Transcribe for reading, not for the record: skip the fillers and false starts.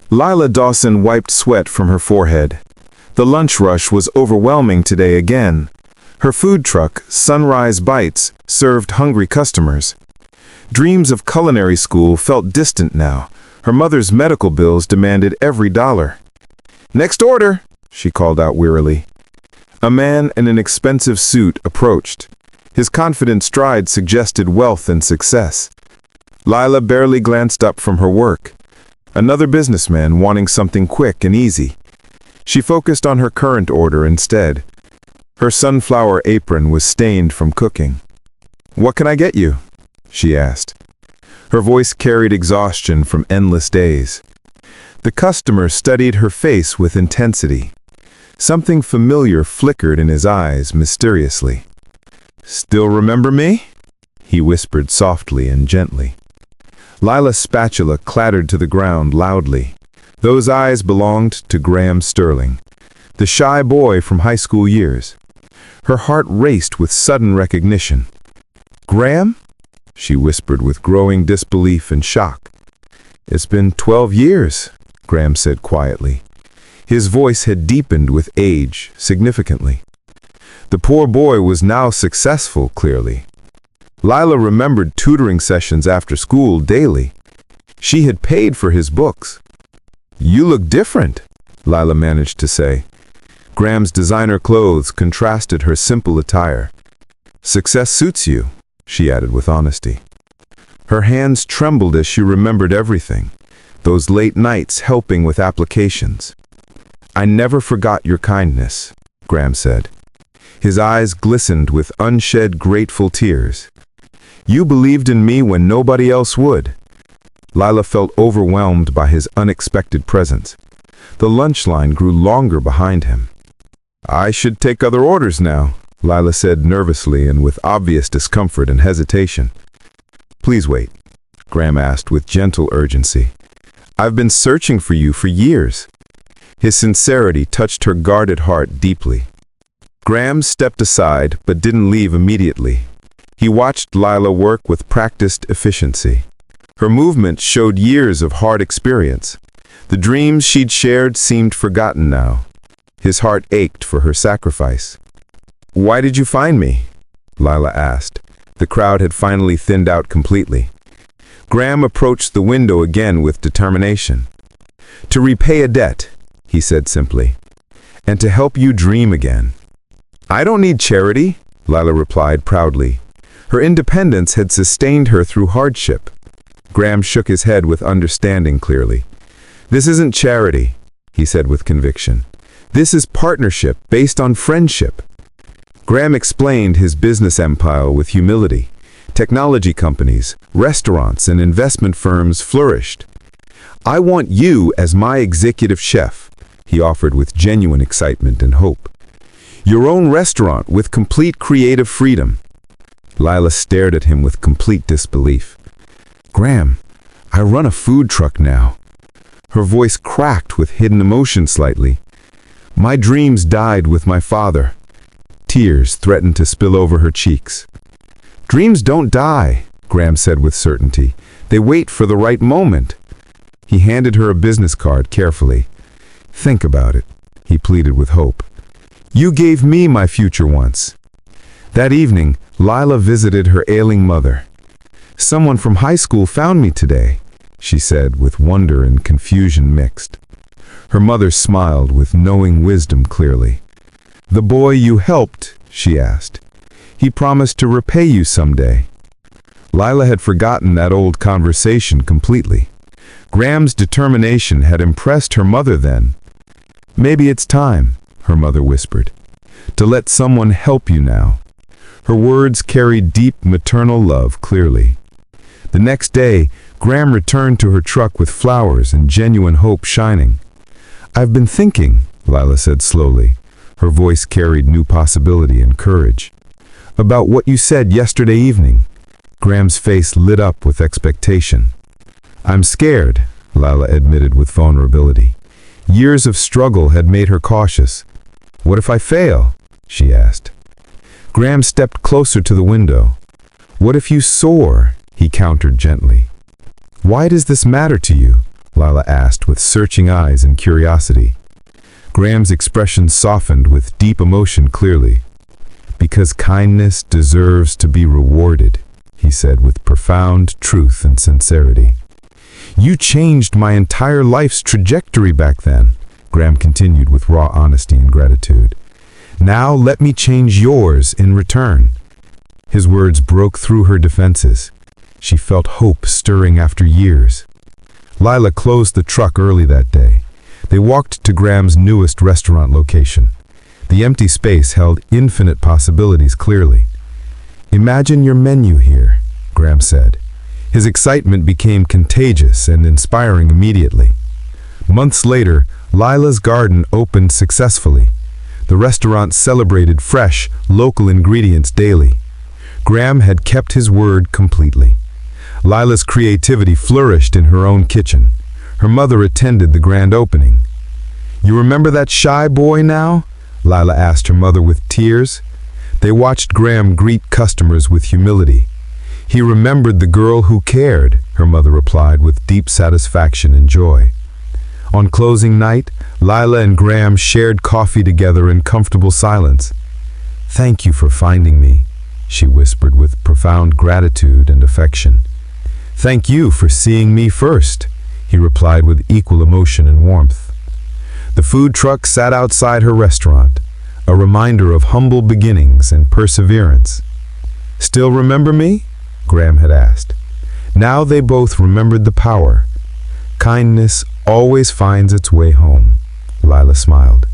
Lila Dawson wiped sweat from her forehead. The lunch rush was overwhelming today again. Her food truck, Sunrise Bites, served hungry customers. Dreams of culinary school felt distant now. Her mother's medical bills demanded every dollar. "Next order," she called out wearily. A man in an expensive suit approached. His confident stride suggested wealth and success. Lila barely glanced up from her work. Another businessman wanting something quick and easy. She focused on her current order instead. Her sunflower apron was stained from cooking. "What can I get you?" she asked. Her voice carried exhaustion from endless days. The customer studied her face with intensity. Something familiar flickered in his eyes mysteriously. "Still remember me?" he whispered softly and gently. Lila's spatula clattered to the ground loudly. Those eyes belonged to Graham Sterling, the shy boy from high school years. Her heart raced with sudden recognition. "Graham?" she whispered with growing disbelief and shock. "It's been 12 years, Graham said quietly. His voice had deepened with age, significantly. The poor boy was now successful, clearly. Lila remembered tutoring sessions after school daily. She had paid for his books. "You look different," Lila managed to say. Graham's designer clothes contrasted her simple attire. "Success suits you," she added with honesty. Her hands trembled as she remembered everything, those late nights helping with applications. "I never forgot your kindness," Graham said. His eyes glistened with unshed grateful tears. "You believed in me when nobody else would." Lila felt overwhelmed by his unexpected presence. The lunch line grew longer behind him. "I should take other orders now," Lila said nervously and with obvious discomfort and hesitation. "Please wait," Graham asked with gentle urgency. "I've been searching for you for years." His sincerity touched her guarded heart deeply. Graham stepped aside but didn't leave immediately. He watched Lila work with practiced efficiency. Her movements showed years of hard experience. The dreams she'd shared seemed forgotten now. His heart ached for her sacrifice. "Why did you find me?" Lila asked. The crowd had finally thinned out completely. Graham approached the window again with determination. "To repay a debt," he said simply, "and to help you dream again." "I don't need charity," Lila replied proudly. Her independence had sustained her through hardship. Graham shook his head with understanding clearly. "This isn't charity," he said with conviction. "This is partnership based on friendship." Graham explained his business empire with humility. Technology companies, restaurants, and investment firms flourished. "I want you as my executive chef," he offered with genuine excitement and hope. "Your own restaurant with complete creative freedom." Lila stared at him with complete disbelief. "Graham, I run a food truck now." Her voice cracked with hidden emotion slightly. "My dreams died with my father." Tears threatened to spill over her cheeks. "Dreams don't die," Graham said with certainty. "They wait for the right moment." He handed her a business card carefully. "Think about it," he pleaded with hope. "You gave me my future once." That evening, Lila visited her ailing mother. "Someone from high school found me today," she said with wonder and confusion mixed. Her mother smiled with knowing wisdom clearly. "The boy you helped," she asked. "He promised to repay you someday." Lila had forgotten that old conversation completely. Graham's determination had impressed her mother then. "Maybe it's time," her mother whispered, "to let someone help you now." Her words carried deep maternal love clearly. The next day, Graham returned to her truck with flowers and genuine hope shining. "I've been thinking," Lila said slowly. Her voice carried new possibility and courage. "About what you said yesterday evening." Graham's face lit up with expectation. "I'm scared," Lila admitted with vulnerability. Years of struggle had made her cautious. "What if I fail?" she asked. Graham stepped closer to the window. "What if you soar?" he countered gently. "Why does this matter to you? Lila asked with searching eyes and curiosity. Graham's expression softened with deep emotion clearly. "Because kindness deserves to be rewarded," he said with profound truth and sincerity. "You changed my entire life's trajectory back then," Graham continued with raw honesty and gratitude. "Now let me change yours in return." His words broke through her defenses. She felt hope stirring after years. Lila closed the truck early that day. They walked to Graham's newest restaurant location. The empty space held infinite possibilities clearly. "Imagine your menu here," Graham said. His excitement became contagious and inspiring immediately. Months later, Lila's Garden opened successfully. The restaurant celebrated fresh, local ingredients daily. Graham had kept his word completely. Lila's creativity flourished in her own kitchen. Her mother attended the grand opening. "You remember that shy boy now?" Lila asked her mother with tears. They watched Graham greet customers with humility. "He remembered the girl who cared," her mother replied with deep satisfaction and joy. On closing night, Lila and Graham shared coffee together in comfortable silence. "Thank you for finding me," she whispered with profound gratitude and affection. "Thank you for seeing me first," he replied with equal emotion and warmth. The food truck sat outside her restaurant, a reminder of humble beginnings and perseverance. "Still remember me?" Graham had asked. Now they both remembered the power. "Kindness always finds its way home," Lila smiled.